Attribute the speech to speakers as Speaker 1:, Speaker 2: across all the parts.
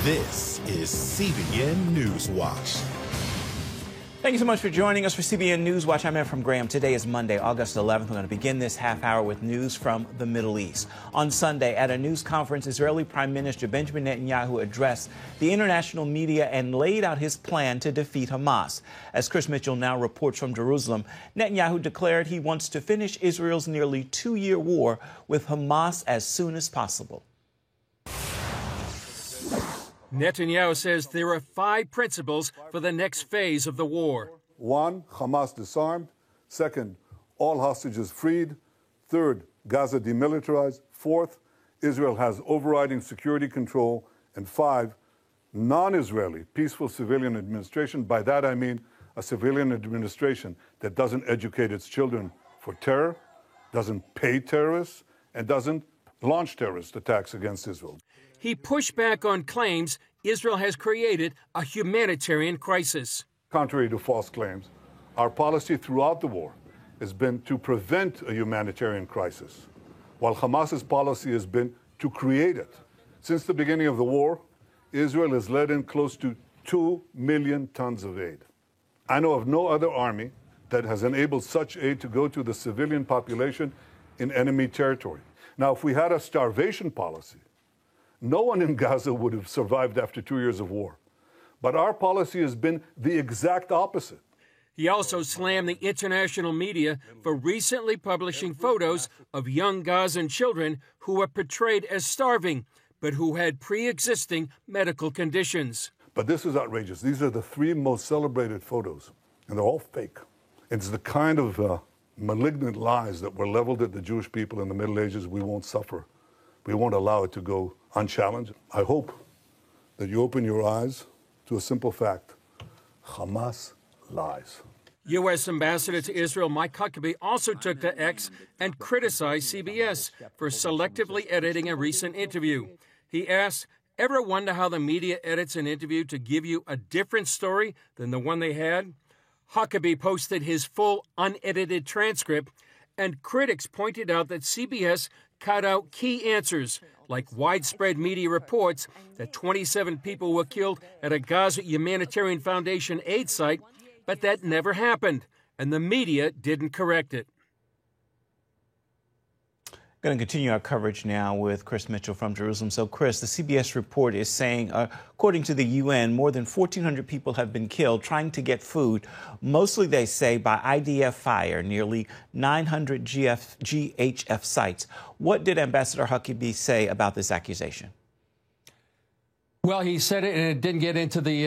Speaker 1: This is CBN NewsWatch.
Speaker 2: Thank you so much for joining us for CBN NewsWatch. I'm Efrem Graham. Today is Monday, August 11th. We're going to begin this half hour with news from the Middle East. On Sunday, at a news conference, Israeli Prime Minister Benjamin Netanyahu addressed the international media and laid out his plan to defeat Hamas. As Chris Mitchell now reports from Jerusalem, Netanyahu declared he wants to finish Israel's nearly two-year war with Hamas as soon as possible.
Speaker 3: Netanyahu says there are 5 principles for the next phase of the war.
Speaker 4: 1, Hamas disarmed. 2nd, all hostages freed. 3rd, Gaza demilitarized. 4th, Israel has overriding security control. And 5, non-Israeli peaceful civilian administration. By that I mean a civilian administration that doesn't educate its children for terror, doesn't pay terrorists, and doesn't launch terrorist attacks against Israel.
Speaker 3: He pushed back on claims Israel has created a humanitarian crisis.
Speaker 4: Contrary to false claims, our policy throughout the war has been to prevent a humanitarian crisis, while Hamas's policy has been to create it. Since the beginning of the war, Israel has let in close to 2 million tons of aid. I know of no other army that has enabled such aid to go to the civilian population in enemy territory. Now, if we had a starvation policy, no one in Gaza would have survived after 2 years of war. But our policy has been the exact opposite.
Speaker 3: He also slammed the international media for recently publishing photos of young Gazan children who were portrayed as starving, but who had pre-existing medical conditions.
Speaker 4: But this is outrageous. These are the 3 most celebrated photos, and they're all fake. It's the kind of malignant lies that were leveled at the Jewish people in the Middle Ages we won't suffer. We won't allow it to go unchallenged. I hope that you open your eyes to a simple fact. Hamas lies.
Speaker 3: U.S. Ambassador to Israel Mike Huckabee also took to X and criticized CBS for selectively editing a recent interview. He asked, "Ever wonder how the media edits an interview to give you a different story than the one they had?" Huckabee posted his full unedited transcript, and critics pointed out that CBS cut out key answers, like widespread media reports that 27 people were killed at a Gaza Humanitarian Foundation aid site, but that never happened, and the media didn't correct it.
Speaker 2: Going to continue our coverage now with Chris Mitchell from Jerusalem. So, Chris, the CBS report is saying, according to the UN, more than 1,400 people have been killed trying to get food, mostly, they say, by IDF fire, nearly 900 GHF sites. What did Ambassador Huckabee say about this accusation?
Speaker 5: Well, he said it, and it didn't get into the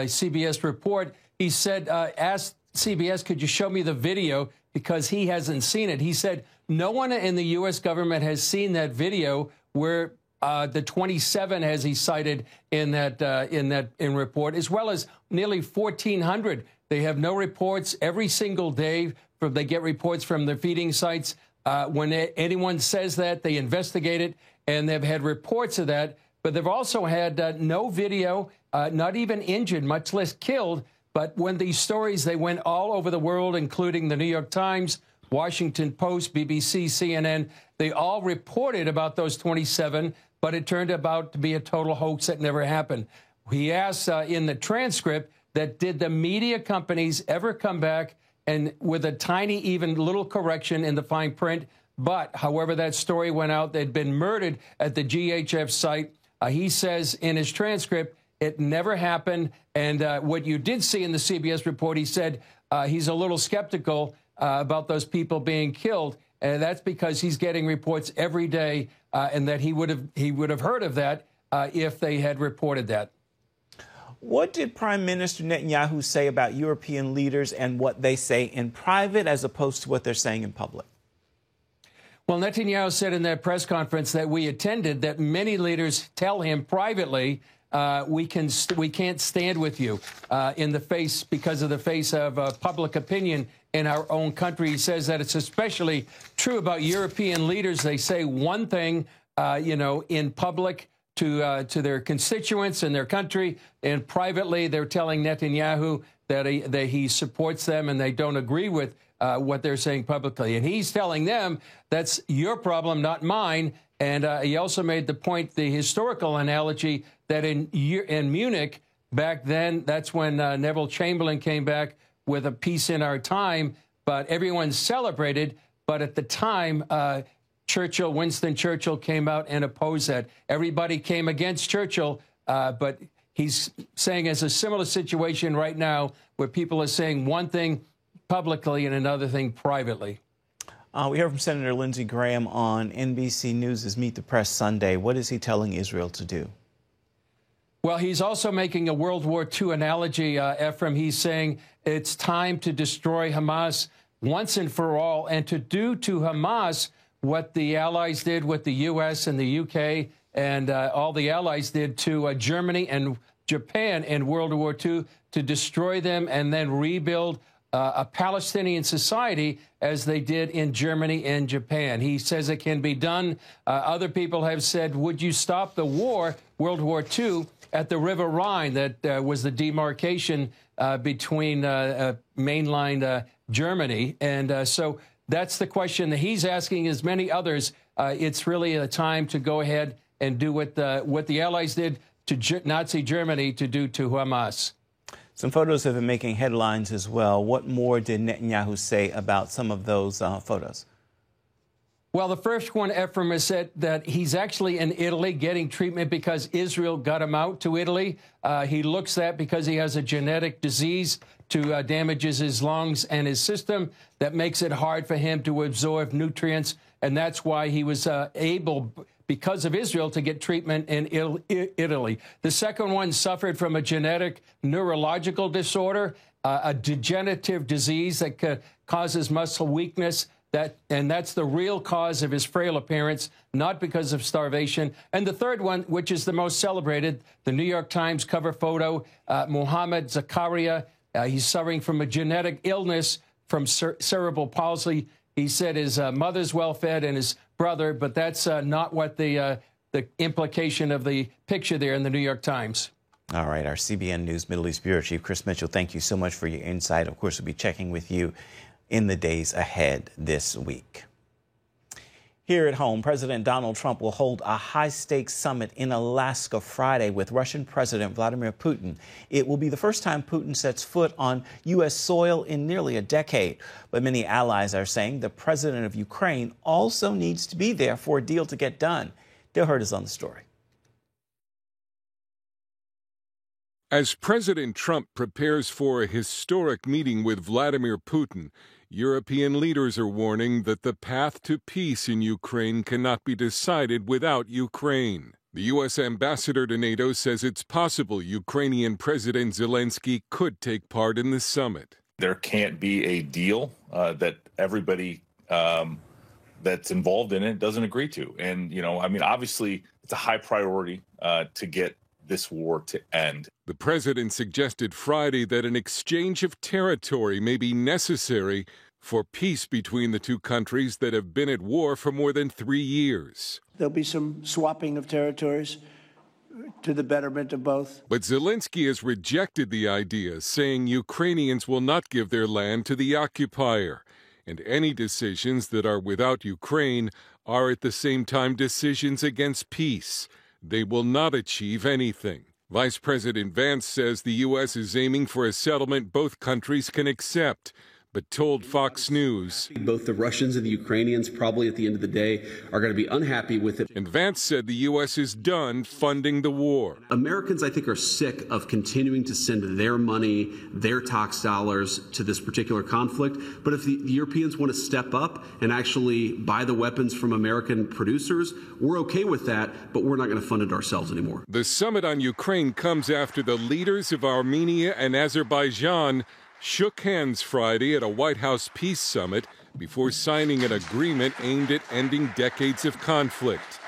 Speaker 5: CBS report. He said, asked CBS, could you show me the video, because he hasn't seen it. He said, no one in the U.S. government has seen that video where the 27, as he cited in that report, as well as nearly 1,400. They have no reports every single day. They get reports from the feeding sites. When anyone says that, they investigate it, and they've had reports of that. But they've also had no video, not even injured, much less killed. But when these stories, they went all over the world, including the New York Times, Washington Post, BBC, CNN, they all reported about those 27, but it turned out to be a total hoax that never happened. He asked in the transcript that did the media companies ever come back and with a tiny, even little correction in the fine print, but however that story went out, they'd been murdered at the GHF site. He says in his transcript, it never happened. And what you did see in the CBS report, he said he's a little skeptical about those people being killed, and that's because he's getting reports every day, and that he would have heard of that if they had reported that.
Speaker 2: What did Prime Minister Netanyahu say about European leaders and what they say in private as opposed to what they're saying in public?
Speaker 5: Well, Netanyahu said in that press conference that we attended that many leaders tell him privately, we can't stand with you in the face because of the face of public opinion in our own country. He says that it's especially true about European leaders. They say one thing, in public to their constituents in their country, and privately they're telling Netanyahu that he supports them and they don't agree with what they're saying publicly. And he's telling them that's your problem, not mine. And he also made the point, the historical analogy, that in Munich back then, that's when Neville Chamberlain came back with a peace in our time, but everyone celebrated. But at the time, Winston Churchill came out and opposed that. Everybody came against Churchill, but he's saying it's a similar situation right now where people are saying one thing publicly and another thing privately.
Speaker 2: We heard from Senator Lindsey Graham on NBC News' Meet the Press Sunday. What is he telling Israel to do?
Speaker 5: Well, he's also making a World War II analogy, Ephraim. He's saying it's time to destroy Hamas once and for all, and to do to Hamas what the Allies did, what the U.S. and the U.K. and all the Allies did to Germany and Japan in World War II, to destroy them and then rebuild a Palestinian society as they did in Germany and Japan. He says it can be done. Other people have said, would you stop the war, World War II, at the River Rhine? That was the demarcation between mainline Germany. And so that's the question that he's asking, as many others. It's really a time to go ahead and do what the Allies did to Nazi Germany to do to Hamas.
Speaker 2: Some photos have been making headlines as well. What more did Netanyahu say about some of those photos?
Speaker 5: Well, the first one, Ephraim, has said that he's actually in Italy getting treatment because Israel got him out to Italy. He looks at because he has a genetic disease to damages his lungs and his system that makes it hard for him to absorb nutrients. And that's why he was able, because of Israel, to get treatment in Italy. The second one suffered from a genetic neurological disorder, a degenerative disease that causes muscle weakness. And that's the real cause of his frail appearance, not because of starvation. And the third one, which is the most celebrated, the New York Times cover photo, Mohammed Zakaria. He's suffering from a genetic illness from cerebral palsy. He said his mother's well-fed and his brother, but that's not what the implication of the picture there in the New York Times.
Speaker 2: All right, our CBN News Middle East Bureau Chief Chris Mitchell, thank you so much for your insight. Of course, we'll be checking with you in the days ahead this week. Here at home, President Donald Trump will hold a high-stakes summit in Alaska Friday with Russian President Vladimir Putin. It will be the first time Putin sets foot on U.S. soil in nearly a decade. But many allies are saying the president of Ukraine also needs to be there for a deal to get done. Dale Hurd is on the story.
Speaker 6: As President Trump prepares for a historic meeting with Vladimir Putin, European leaders are warning that the path to peace in Ukraine cannot be decided without Ukraine. The U.S. ambassador to NATO says it's possible Ukrainian President Zelensky could take part in the summit.
Speaker 7: There can't be a deal that everybody that's involved in it doesn't agree to. And, obviously, it's a high priority to get this war to end.
Speaker 6: The president suggested Friday that an exchange of territory may be necessary for peace between the two countries that have been at war for more than 3 years.
Speaker 8: There'll be some swapping of territories to the betterment of both.
Speaker 6: But Zelensky has rejected the idea, saying Ukrainians will not give their land to the occupier, and any decisions that are without Ukraine are at the same time decisions against peace. They will not achieve anything. Vice President Vance says the U.S. is aiming for a settlement both countries can accept, but told Fox News
Speaker 9: both the Russians and the Ukrainians probably at the end of the day are going to be unhappy with it.
Speaker 6: And Vance said the U.S. is done funding the war.
Speaker 9: Americans, I think, are sick of continuing to send their money, their tax dollars to this particular conflict. But if the Europeans want to step up and actually buy the weapons from American producers, we're okay with that, but we're not going to fund it ourselves anymore.
Speaker 6: The summit on Ukraine comes after the leaders of Armenia and Azerbaijan shook hands Friday at a White House peace summit before signing an agreement aimed at ending decades of conflict.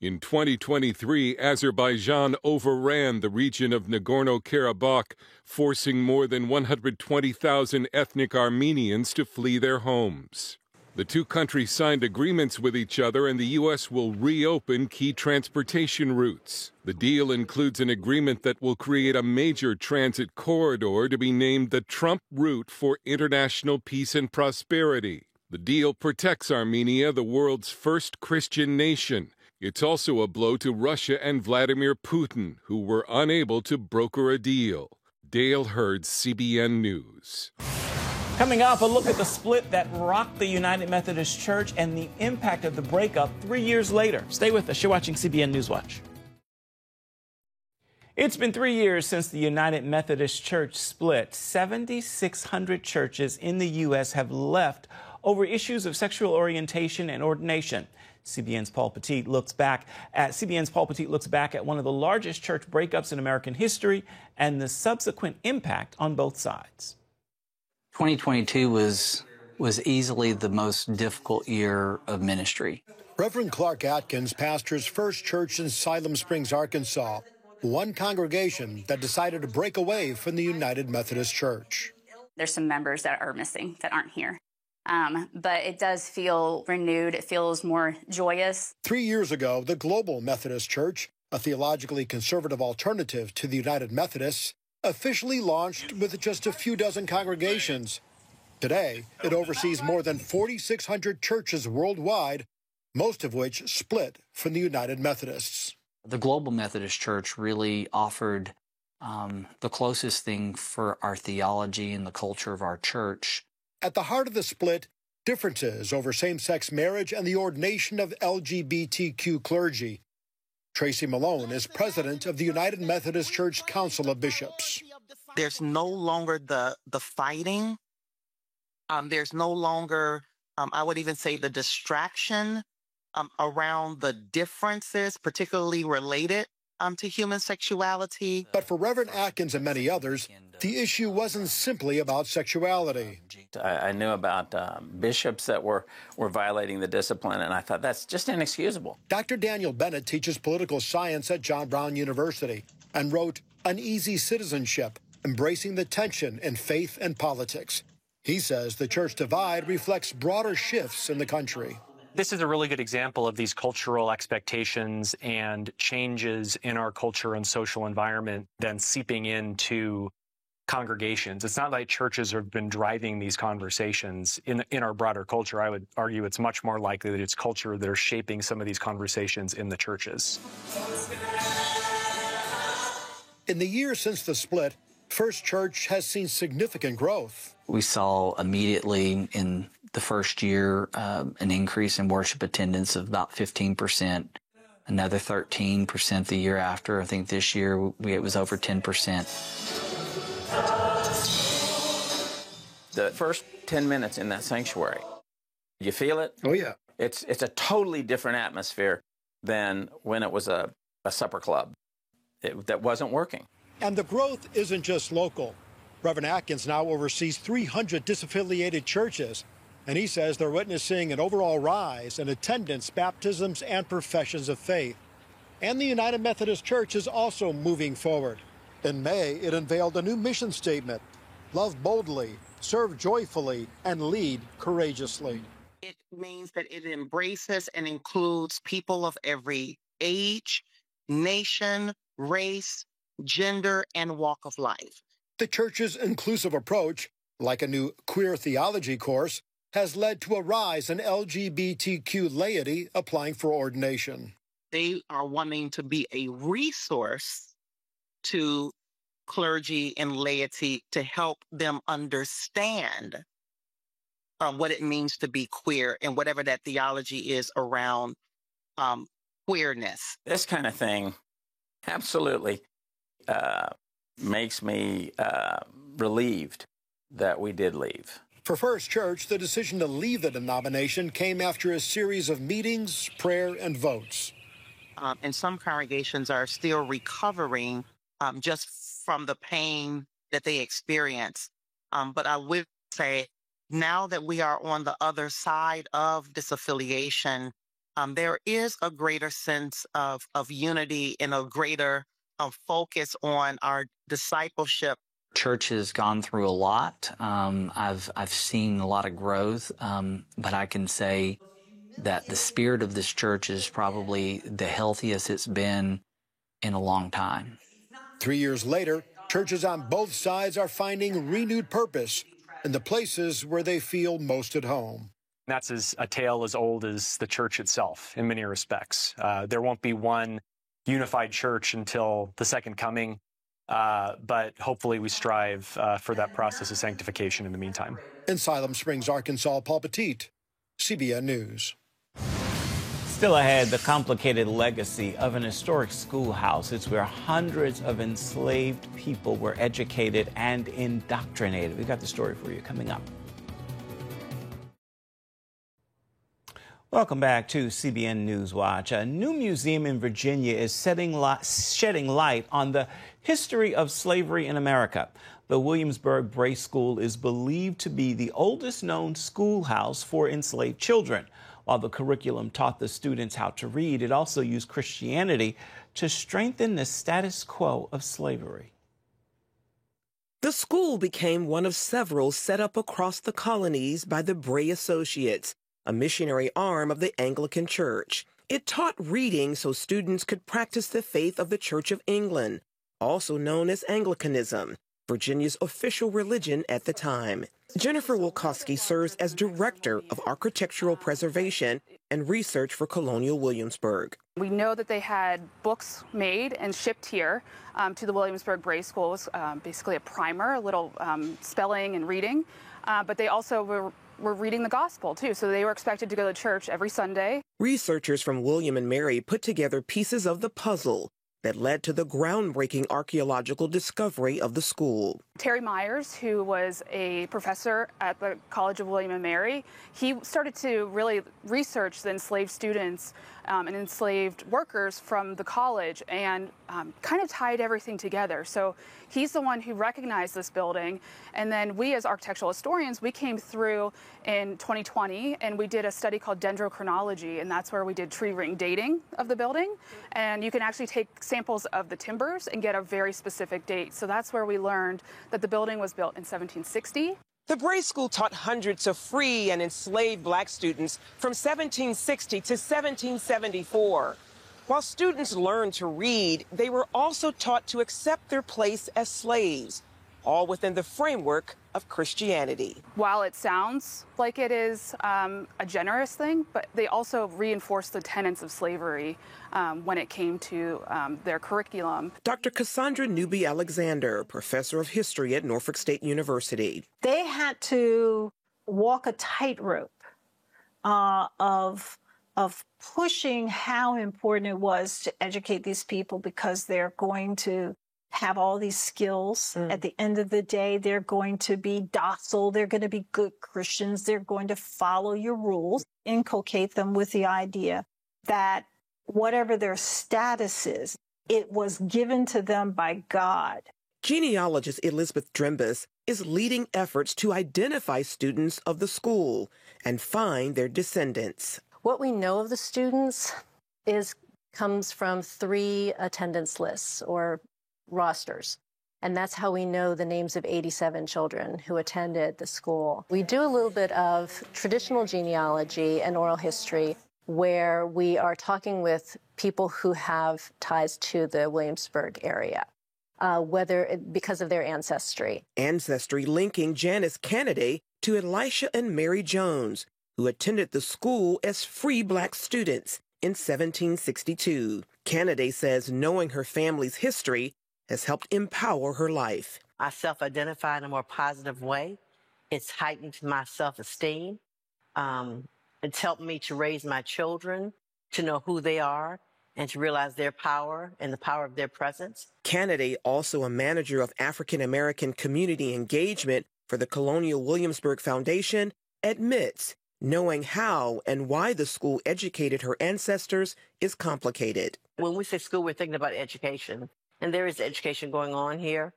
Speaker 6: In 2023, Azerbaijan overran the region of Nagorno-Karabakh, forcing more than 120,000 ethnic Armenians to flee their homes. The two countries signed agreements with each other, and the U.S. will reopen key transportation routes. The deal includes an agreement that will create a major transit corridor to be named the Trump Route for International Peace and Prosperity. The deal protects Armenia, the world's first Christian nation. It's also a blow to Russia and Vladimir Putin, who were unable to broker a deal. Dale Hurd, CBN News.
Speaker 2: Coming up, a look at the split that rocked the United Methodist Church and the impact of the breakup 3 years later. Stay with us. You're watching CBN NewsWatch. It's been 3 years since the United Methodist Church split. 7,600 churches in the U.S. have left over issues of sexual orientation and ordination. CBN's Paul Petit looks back at one of the largest church breakups in American history and the subsequent impact on both sides.
Speaker 10: 2022 was easily the most difficult year of ministry.
Speaker 11: Reverend Clark Atkins pastors First Church in Siloam Springs, Arkansas, one congregation that decided to break away from the United Methodist Church.
Speaker 12: There's some members that are missing, that aren't here. But it does feel renewed. It feels more joyous.
Speaker 11: 3 years ago, the Global Methodist Church, a theologically conservative alternative to the United Methodists, officially launched with just a few dozen congregations. Today, it oversees more than 4,600 churches worldwide, most of which split from the United Methodists.
Speaker 10: The Global Methodist Church really offered the closest thing for our theology and the culture of our church.
Speaker 11: At the heart of the split, differences over same-sex marriage and the ordination of LGBTQ clergy. Tracy Malone is president of the United Methodist Church Council of Bishops.
Speaker 13: There's no longer the fighting. There's no longer, I would even say, the distraction around the differences, particularly related to human sexuality.
Speaker 11: But for Reverend Atkins and many others, the issue wasn't simply about sexuality.
Speaker 14: I knew about bishops that were violating the discipline, and I thought that's just inexcusable.
Speaker 11: Dr. Daniel Bennett teaches political science at John Brown University and wrote Uneasy Citizenship, Embracing the Tension in Faith and Politics. He says the church divide reflects broader shifts in the country.
Speaker 15: This is a really good example of these cultural expectations and changes in our culture and social environment then seeping into congregations. It's not like churches have been driving these conversations in our broader culture. I would argue it's much more likely that it's culture that are shaping some of these conversations in the churches.
Speaker 11: In the years since the split, First Church has seen significant growth.
Speaker 10: We saw immediately in the first year an increase in worship attendance of about 15%, another 13% the year after. I think this year it was over 10%.
Speaker 14: The first 10 minutes in that sanctuary, you feel it?
Speaker 11: Oh, yeah.
Speaker 14: It's a totally different atmosphere than when it was a supper club. That wasn't working.
Speaker 11: And the growth isn't just local. Reverend Atkins now oversees 300 disaffiliated churches, and he says they're witnessing an overall rise in attendance, baptisms, and professions of faith. And the United Methodist Church is also moving forward. In May, it unveiled a new mission statement: love boldly, serve joyfully, and lead courageously.
Speaker 13: It means that it embraces and includes people of every age, nation, race, gender, and walk of life.
Speaker 11: The church's inclusive approach, like a new queer theology course, has led to a rise in LGBTQ laity applying for ordination.
Speaker 13: They are wanting to be a resource to clergy and laity to help them understand what it means to be queer and whatever that theology is around queerness.
Speaker 14: This kind of thing absolutely makes me relieved that we did leave.
Speaker 11: For First Church, the decision to leave the denomination came after a series of meetings, prayer, and votes.
Speaker 13: And some congregations are still recovering just from the pain that they experience. But I would say now that we are on the other side of disaffiliation, there is a greater sense of unity and a greater focus on our discipleship
Speaker 10: church has gone through a lot. I've seen a lot of growth, but I can say that the spirit of this church is probably the healthiest it's been in a long time.
Speaker 11: 3 years later, churches on both sides are finding renewed purpose in the places where they feel most at home.
Speaker 15: That's a tale as old as the church itself in many respects. There won't be one unified church until the second coming, but hopefully we strive for that process of sanctification in the meantime.
Speaker 11: In Siloam Springs, Arkansas, Paul Petit, CBN News.
Speaker 2: Still ahead, the complicated legacy of an historic schoolhouse. It's where hundreds of enslaved people were educated and indoctrinated. We've got the story for you coming up. Welcome back to CBN NewsWatch. A new museum in Virginia is shedding light on the history of slavery in America. The Williamsburg Bray School is believed to be the oldest known schoolhouse for enslaved children. While the curriculum taught the students how to read, it also used Christianity to strengthen the status quo of slavery.
Speaker 16: The school became one of several set up across the colonies by the Bray Associates, a missionary arm of the Anglican Church. It taught reading so students could practice the faith of the Church of England, also known as Anglicanism, Virginia's official religion at the time. Jennifer Wilkowski serves as Director of Architectural Preservation and Research for Colonial Williamsburg.
Speaker 17: We know that they had books made and shipped here to the Williamsburg Bray School. It was basically a primer, a little spelling and reading, but they also were reading the gospel too, so they were expected to go to church every Sunday. Researchers from William and Mary put together pieces of the puzzle that led to the groundbreaking archaeological discovery of the school. Terry Myers, who was a professor at the College of William and Mary, he started to really research the enslaved students and enslaved workers from the college and kind of tied everything together. So he's the one who recognized this building. And then we as architectural historians, we came through in 2020 and we did a study called dendrochronology, and that's where we did tree ring dating of the building. And you can actually take samples of the timbers and get a very specific date. So that's where we learned that the building was built in 1760. The Bray School taught hundreds of free and enslaved black students from 1760 to 1774. While students learned to read, they were also taught to accept their place as slaves, all within the framework of Christianity. While it sounds like it is a generous thing, but they also reinforced the tenets of slavery when it came to their curriculum. Dr. Cassandra Newby-Alexander, professor of history at Norfolk State University.
Speaker 18: They had to walk a tightrope of pushing how important it was to educate these people, because they're going to have all these skills. At the end of the day, they're going to be docile. They're going to be good Christians. They're going to follow your rules. Inculcate them with the idea that whatever their status is, it was given to them by God.
Speaker 16: Genealogist Elizabeth Drimbus is leading efforts to identify students of the school and find their descendants.
Speaker 19: What we know of the students comes from 3 attendance lists or rosters. And that's how we know the names of 87 children who attended the school. We do a little bit of traditional genealogy and oral history where we are talking with people who have ties to the Williamsburg area, because of their ancestry.
Speaker 16: Ancestry linking Janice Kennedy to Elisha and Mary Jones, who attended the school as free black students in 1762. Kennedy says knowing her family's history has helped empower her life.
Speaker 20: I self-identify in a more positive way. It's heightened my self-esteem. It's helped me to raise my children, to know who they are, and to realize their power and the power of their presence.
Speaker 16: Kennedy, also a manager of African American community engagement for the Colonial Williamsburg Foundation, admits knowing how and why the school educated her ancestors is complicated.
Speaker 20: When we say school, we're thinking about education. And there is education going on here,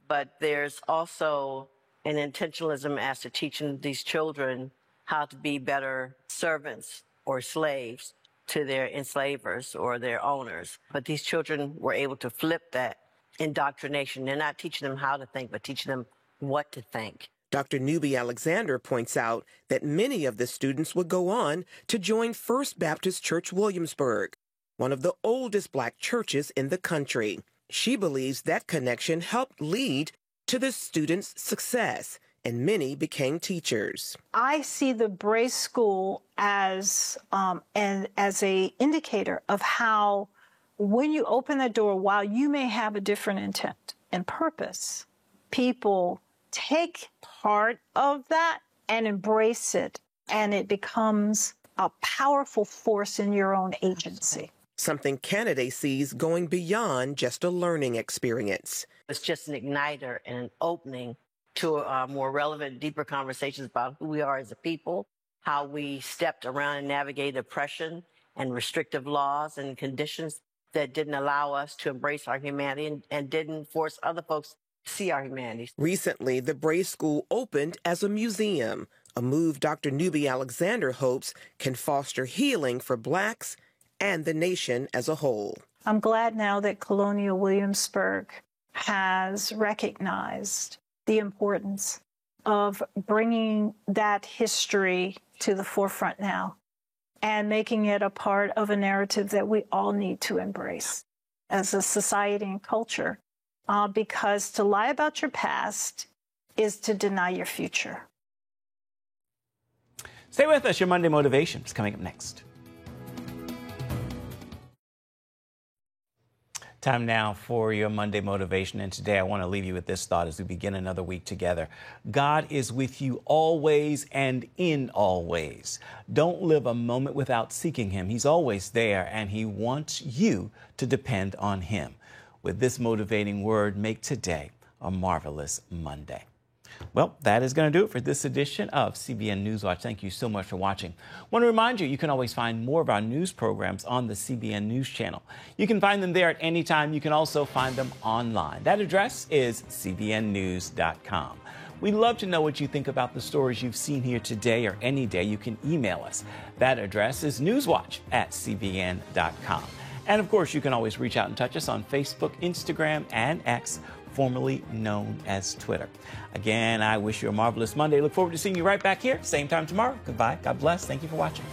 Speaker 20: but there's also an intentionalism as to teaching these children how to be better servants or slaves to their enslavers or their owners. But these children were able to flip that indoctrination. They're not teaching them how to think, but teaching them what to think.
Speaker 16: Dr. Newby Alexander points out that many of the students would go on to join First Baptist Church Williamsburg, one of the oldest black churches in the country. She believes that connection helped lead to the students' success, and many became teachers.
Speaker 18: I see the Bray School as a indicator of how, when you open the door, while you may have a different intent and purpose, people take part of that and embrace it, and it becomes a powerful force in your own agency.
Speaker 16: Something Canada sees going beyond just a learning experience.
Speaker 20: It's just an igniter and an opening to more relevant, deeper conversations about who we are as a people, how we stepped around and navigated oppression and restrictive laws and conditions that didn't allow us to embrace our humanity and didn't force other folks to see our humanity.
Speaker 16: Recently, the Bray School opened as a museum, a move Dr. Newby Alexander hopes can foster healing for blacks and the nation as a whole.
Speaker 18: I'm glad now that Colonial Williamsburg has recognized the importance of bringing that history to the forefront now and making it a part of a narrative that we all need to embrace as a society and culture, because to lie about your past is to deny your future.
Speaker 2: Stay with us. Your Monday Motivation is coming up next. Time now for your Monday Motivation, and today I want to leave you with this thought as we begin another week together. God is with you always and in all ways. Don't live a moment without seeking Him. He's always there, and He wants you to depend on Him. With this motivating word, make today a marvelous Monday. Well, that is going to do it for this edition of CBN NewsWatch. Thank you so much for watching. I want to remind you, you can always find more of our news programs on the CBN News Channel. You can find them there at any time. You can also find them online. That address is cbnnews.com. We'd love to know what you think about the stories you've seen here today or any day. You can email us. That address is newswatch@cbn.com. And of course, you can always reach out and touch us on Facebook, Instagram, and X, formerly known as Twitter. Again, I wish you a marvelous Monday. Look forward to seeing you right back here, same time tomorrow. Goodbye. God bless. Thank you for watching.